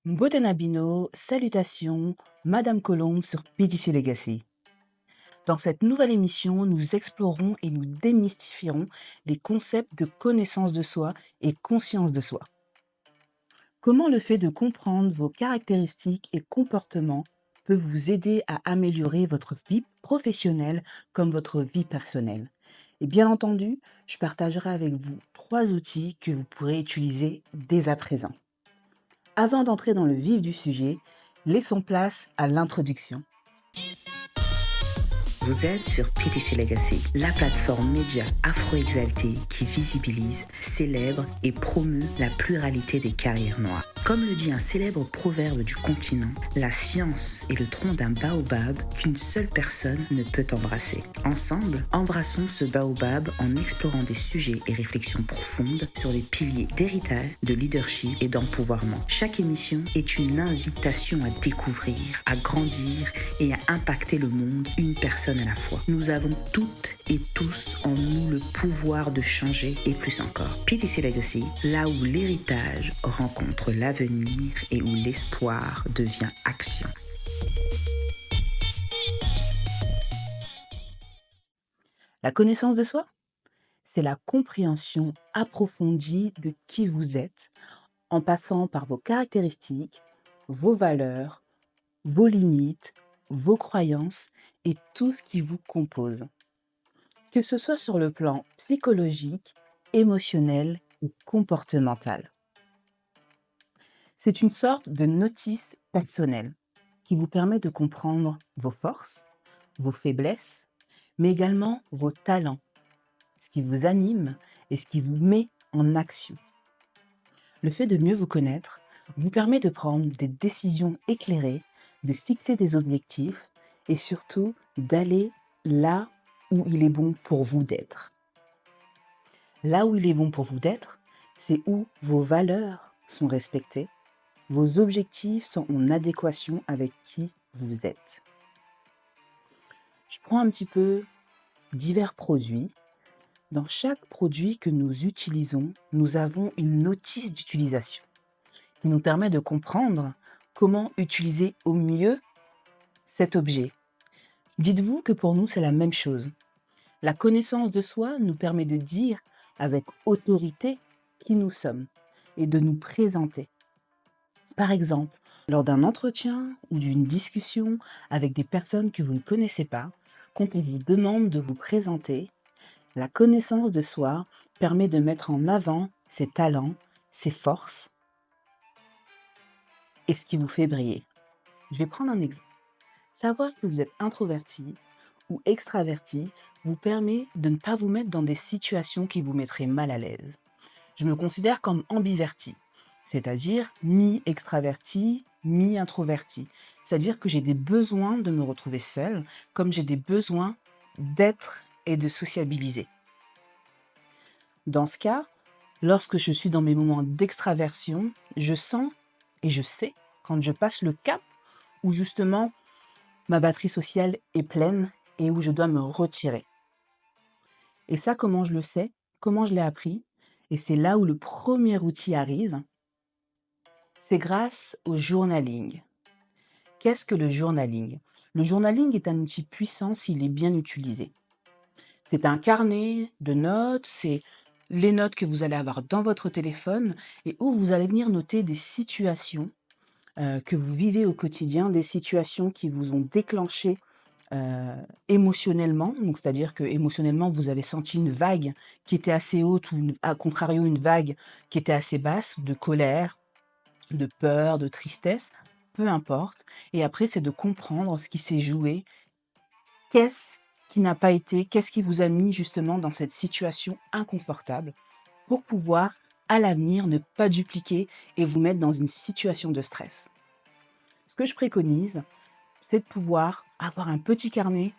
Bodenabino, salutations, Madame Colombe sur PDC Legacy. Dans cette nouvelle émission, nous explorons et nous démystifierons les concepts de connaissance de soi et conscience de soi. Comment le fait de comprendre vos caractéristiques et comportements peut vous aider à améliorer votre vie professionnelle comme votre vie personnelle. Et bien entendu, je partagerai avec vous 3 outils que vous pourrez utiliser dès à présent. Avant d'entrer dans le vif du sujet, laissons place à l'introduction. Vous êtes sur PTC Legacy, la plateforme média afro-exaltée qui visibilise, célèbre et promeut la pluralité des carrières noires. Comme le dit un célèbre proverbe du continent, la science est le tronc d'un baobab qu'une seule personne ne peut embrasser. Ensemble, embrassons ce baobab en explorant des sujets et réflexions profondes sur les piliers d'héritage, de leadership et d'empouvoirment. Chaque émission est une invitation à découvrir, à grandir et à impacter le monde, une personne à la fois. Nous avons toutes et tous en nous le pouvoir de changer et plus encore. PTC Legacy, là où l'héritage rencontre l'avenir et où l'espoir devient action. La connaissance de soi, c'est la compréhension approfondie de qui vous êtes en passant par vos caractéristiques, vos valeurs, vos limites, vos croyances et tout ce qui vous compose. Que ce soit sur le plan psychologique, émotionnel ou comportemental. C'est une sorte de notice personnelle qui vous permet de comprendre vos forces, vos faiblesses, mais également vos talents, ce qui vous anime et ce qui vous met en action. Le fait de mieux vous connaître vous permet de prendre des décisions éclairées, de fixer des objectifs et surtout d'aller là où il est bon pour vous d'être. Là où il est bon pour vous d'être, c'est où vos valeurs sont respectées, vos objectifs sont en adéquation avec qui vous êtes. Je prends un petit peu divers produits. Dans chaque produit que nous utilisons, nous avons une notice d'utilisation qui nous permet de comprendre comment utiliser au mieux cet objet. Dites-vous que pour nous, c'est la même chose. La connaissance de soi nous permet de dire avec autorité qui nous sommes et de nous présenter. Par exemple, lors d'un entretien ou d'une discussion avec des personnes que vous ne connaissez pas, quand on vous demande de vous présenter, la connaissance de soi permet de mettre en avant ses talents, ses forces et ce qui vous fait briller. Je vais prendre un exemple. Savoir que vous êtes introverti ou extraverti vous permet de ne pas vous mettre dans des situations qui vous mettraient mal à l'aise. Je me considère comme ambiverti, c'est-à-dire mi-extraverti, mi-introverti. C'est-à-dire que j'ai des besoins de me retrouver seule, comme j'ai des besoins d'être et de sociabiliser. Dans ce cas, lorsque je suis dans mes moments d'extraversion, je sens et je sais quand je passe le cap où justement ma batterie sociale est pleine et où je dois me retirer. Et ça, comment je le sais? Comment je l'ai appris? Et c'est là où le premier outil arrive, c'est grâce au journaling. Qu'est-ce que le journaling? Le journaling est un outil puissant s'il est bien utilisé. C'est un carnet de notes, c'est les notes que vous allez avoir dans votre téléphone et où vous allez venir noter des situations que vous vivez au quotidien, des situations qui vous ont déclenché émotionnellement. Donc, c'est-à-dire que émotionnellement, vous avez senti une vague qui était assez haute ou à contrario une vague qui était assez basse, de colère, de peur, de tristesse, peu importe. Et après, c'est de comprendre ce qui s'est joué, qu'est-ce qui n'a pas été, qu'est-ce qui vous a mis justement dans cette situation inconfortable pour pouvoir à l'avenir ne pas dupliquer et vous mettre dans une situation de stress. Ce que je préconise, c'est de pouvoir avoir un petit carnet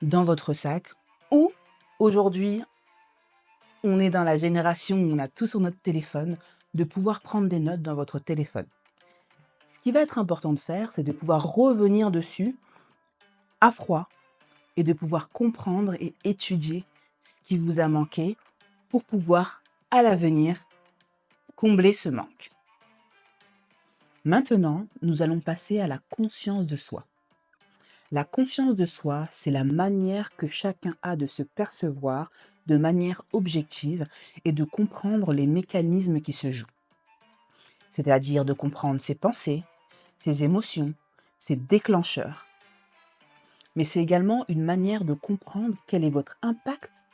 dans votre sac ou aujourd'hui, on est dans la génération où on a tout sur notre téléphone, de pouvoir prendre des notes dans votre téléphone. Ce qui va être important de faire, c'est de pouvoir revenir dessus à froid et de pouvoir comprendre et étudier ce qui vous a manqué pour pouvoir, à l'avenir, combler ce manque. Maintenant, nous allons passer à la conscience de soi. La conscience de soi, c'est la manière que chacun a de se percevoir de manière objective et de comprendre les mécanismes qui se jouent. C'est-à-dire de comprendre ses pensées, ses émotions, ses déclencheurs. Mais c'est également une manière de comprendre quel est votre impact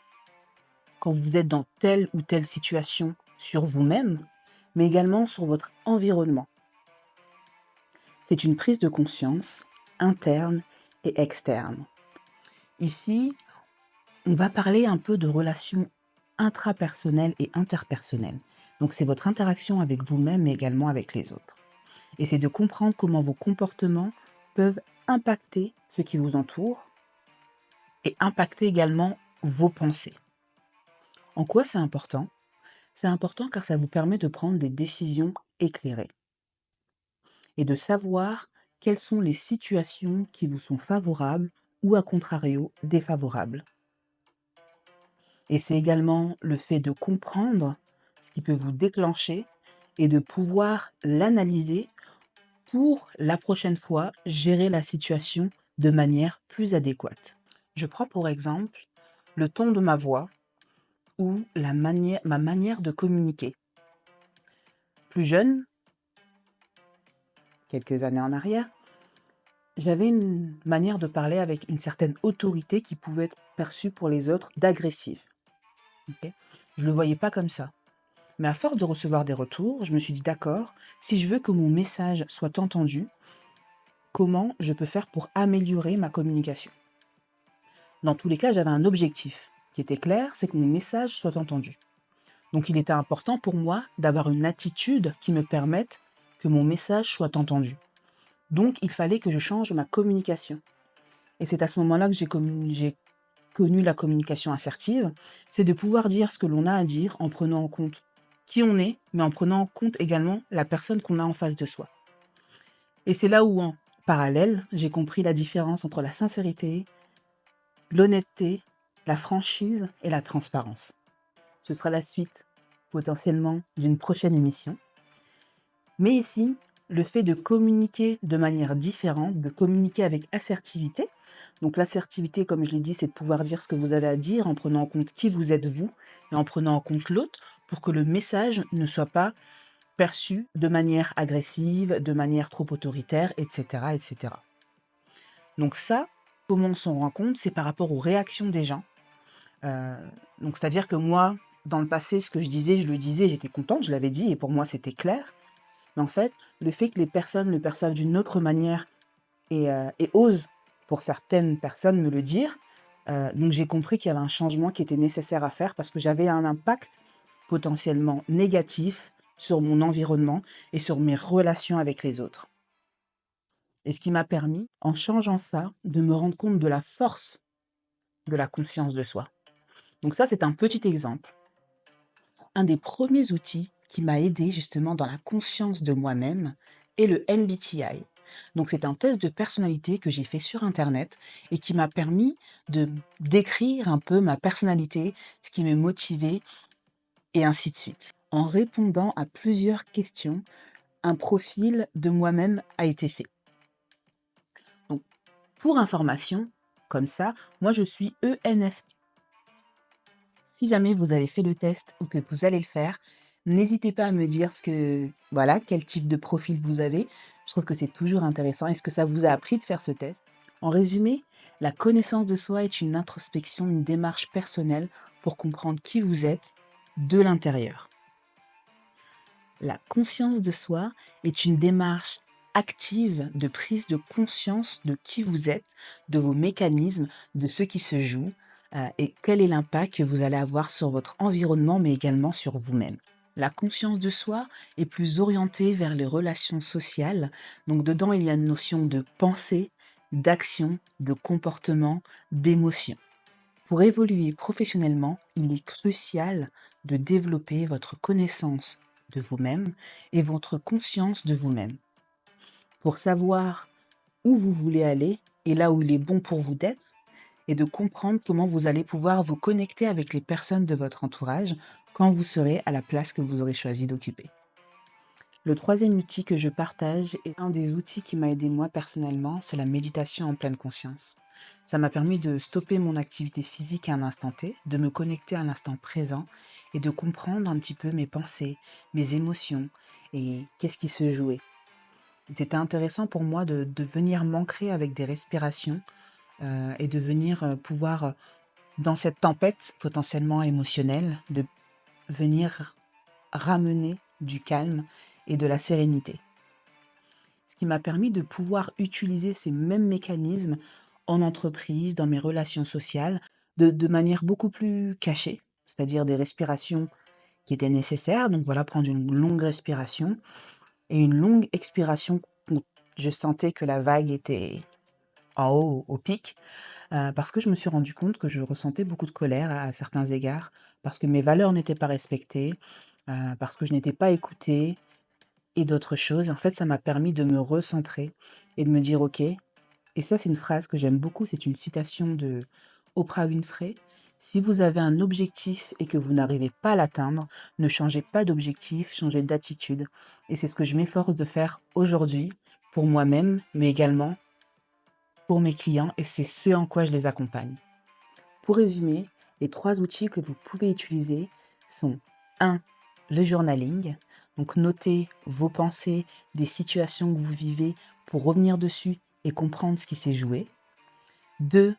quand vous êtes dans telle ou telle situation sur vous-même, mais également sur votre environnement. C'est une prise de conscience interne et externe. Ici, on va parler un peu de relations intrapersonnelles et interpersonnelles. Donc c'est votre interaction avec vous-même, mais également avec les autres. Et c'est de comprendre comment vos comportements peuvent impacter ce qui vous entoure et impacter également vos pensées. En quoi c'est important? C'est important car ça vous permet de prendre des décisions éclairées et de savoir quelles sont les situations qui vous sont favorables ou à contrario défavorables. Et c'est également le fait de comprendre ce qui peut vous déclencher et de pouvoir l'analyser pour la prochaine fois gérer la situation de manière plus adéquate. Je prends pour exemple le ton de ma voix ou ma manière de communiquer. Plus jeune, quelques années en arrière, j'avais une manière de parler avec une certaine autorité qui pouvait être perçue pour les autres d'agressive. Ok. Je ne le voyais pas comme ça. Mais à force de recevoir des retours, je me suis dit d'accord, si je veux que mon message soit entendu, comment je peux faire pour améliorer ma communication? Dans tous les cas, j'avais un objectif qui était clair, c'est que mon message soit entendu. Donc il était important pour moi d'avoir une attitude qui me permette que mon message soit entendu. Donc il fallait que je change ma communication. Et c'est à ce moment-là que j'ai connu la communication assertive, c'est de pouvoir dire ce que l'on a à dire en prenant en compte qui on est, mais en prenant en compte également la personne qu'on a en face de soi. Et c'est là où, en parallèle, j'ai compris la différence entre la sincérité, l'honnêteté, la franchise et la transparence. Ce sera la suite, potentiellement, d'une prochaine émission. Mais ici, le fait de communiquer de manière différente, de communiquer avec assertivité. Donc l'assertivité, comme je l'ai dit, c'est de pouvoir dire ce que vous avez à dire en prenant en compte qui vous êtes vous et en prenant en compte l'autre pour que le message ne soit pas perçu de manière agressive, de manière trop autoritaire, etc., etc. Donc ça, comment on s'en rend compte? C'est par rapport aux réactions des gens. Euh, donc c'est-à-dire que moi, dans le passé, ce que je le disais, j'étais contente, je l'avais dit et pour moi c'était clair. Mais en fait, le fait que les personnes le perçoivent d'une autre manière et osent, pour certaines personnes, me le dire, donc j'ai compris qu'il y avait un changement qui était nécessaire à faire parce que j'avais un impact potentiellement négatif sur mon environnement et sur mes relations avec les autres. Et ce qui m'a permis, en changeant ça, de me rendre compte de la force de la confiance de soi. Donc ça, c'est un petit exemple. Un des premiers outils qui m'a aidé justement dans la conscience de moi-même est le MBTI. Donc c'est un test de personnalité que j'ai fait sur internet et qui m'a permis de décrire un peu ma personnalité, ce qui me motivait et ainsi de suite. En répondant à plusieurs questions, un profil de moi-même a été fait. Donc pour information, comme ça, moi je suis ENFP. Si jamais vous avez fait le test ou que vous allez le faire, n'hésitez pas à me dire voilà, quel type de profil vous avez. Je trouve que c'est toujours intéressant. Est-ce que ça vous a appris de faire ce test? En résumé, la connaissance de soi est une introspection, une démarche personnelle pour comprendre qui vous êtes de l'intérieur. La conscience de soi est une démarche active de prise de conscience de qui vous êtes, de vos mécanismes, de ce qui se joue et quel est l'impact que vous allez avoir sur votre environnement, mais également sur vous-même. La conscience de soi est plus orientée vers les relations sociales. Donc dedans, il y a une notion de pensée, d'action, de comportement, d'émotion. Pour évoluer professionnellement, il est crucial de développer votre connaissance de vous-même et votre conscience de vous-même. Pour savoir où vous voulez aller et là où il est bon pour vous d'être, et de comprendre comment vous allez pouvoir vous connecter avec les personnes de votre entourage quand vous serez à la place que vous aurez choisi d'occuper. Le troisième outil que je partage est un des outils qui m'a aidé moi personnellement, c'est la méditation en pleine conscience. Ça m'a permis de stopper mon activité physique à un instant T, de me connecter à l'instant présent et de comprendre un petit peu mes pensées, mes émotions et qu'est-ce qui se jouait. C'était intéressant pour moi de venir m'ancrer avec des respirations et de venir pouvoir, dans cette tempête potentiellement émotionnelle, de venir ramener du calme et de la sérénité. Ce qui m'a permis de pouvoir utiliser ces mêmes mécanismes en entreprise, dans mes relations sociales, de manière beaucoup plus cachée, c'est-à-dire des respirations qui étaient nécessaires. Donc voilà, prendre une longue respiration et une longue expiration quand je sentais que la vague était en haut, au pic, parce que je me suis rendu compte que je ressentais beaucoup de colère à certains égards, parce que mes valeurs n'étaient pas respectées, parce que je n'étais pas écoutée et d'autres choses. En fait, ça m'a permis de me recentrer et de me dire: «OK». Et ça, c'est une phrase que j'aime beaucoup, c'est une citation de Oprah Winfrey: «Si vous avez un objectif et que vous n'arrivez pas à l'atteindre, ne changez pas d'objectif, changez d'attitude». Et c'est ce que je m'efforce de faire aujourd'hui pour moi-même, mais également pour mes clients, et c'est ce en quoi je les accompagne. Pour résumer, les 3 outils que vous pouvez utiliser sont: 1, le journaling, donc notez vos pensées, des situations que vous vivez pour revenir dessus et comprendre ce qui s'est joué. 2,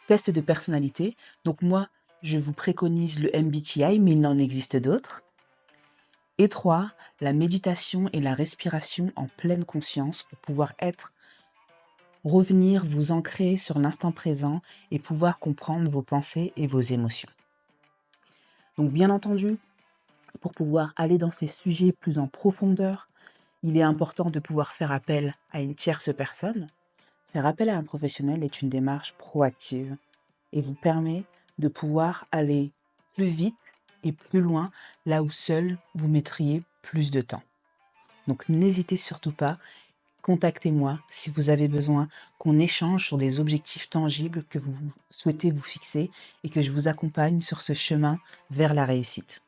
test de personnalité, donc moi, je vous préconise le MBTI, mais il en existe d'autres. Et 3, la méditation et la respiration en pleine conscience pour pouvoir revenir vous ancrer sur l'instant présent et pouvoir comprendre vos pensées et vos émotions. Donc bien entendu, pour pouvoir aller dans ces sujets plus en profondeur, il est important de pouvoir faire appel à une tierce personne. Faire appel à un professionnel est une démarche proactive et vous permet de pouvoir aller plus vite et plus loin là où seul vous mettriez plus de temps. Donc n'hésitez surtout pas, contactez-moi si vous avez besoin qu'on échange sur des objectifs tangibles que vous souhaitez vous fixer et que je vous accompagne sur ce chemin vers la réussite.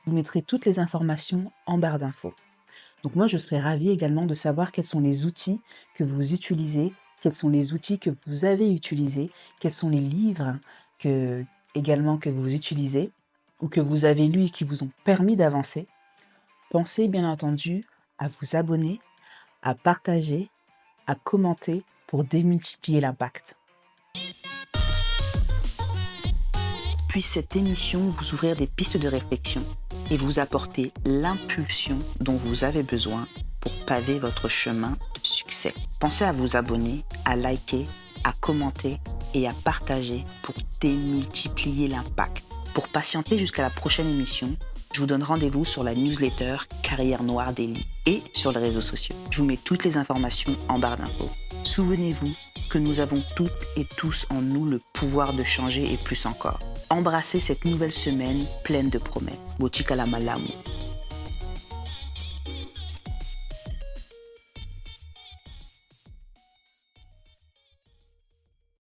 Je vous mettrai toutes les informations en barre d'infos. Donc moi, je serais ravie également de savoir quels sont les outils que vous utilisez, quels sont les outils que vous avez utilisés, quels sont les livres également que vous utilisez ou que vous avez lus et qui vous ont permis d'avancer. Pensez bien entendu à vous abonner, à partager, à commenter pour démultiplier l'impact. Puisse cette émission vous ouvrir des pistes de réflexion et vous apporter l'impulsion dont vous avez besoin pour paver votre chemin de succès. Pensez à vous abonner, à liker, à commenter et à partager pour démultiplier l'impact. Pour patienter jusqu'à la prochaine émission, je vous donne rendez-vous sur la newsletter Carrière Noire Daily et sur les réseaux sociaux. Je vous mets toutes les informations en barre d'infos. Souvenez-vous que nous avons toutes et tous en nous le pouvoir de changer et plus encore. Embrassez cette nouvelle semaine pleine de promesses. Botika la malamu.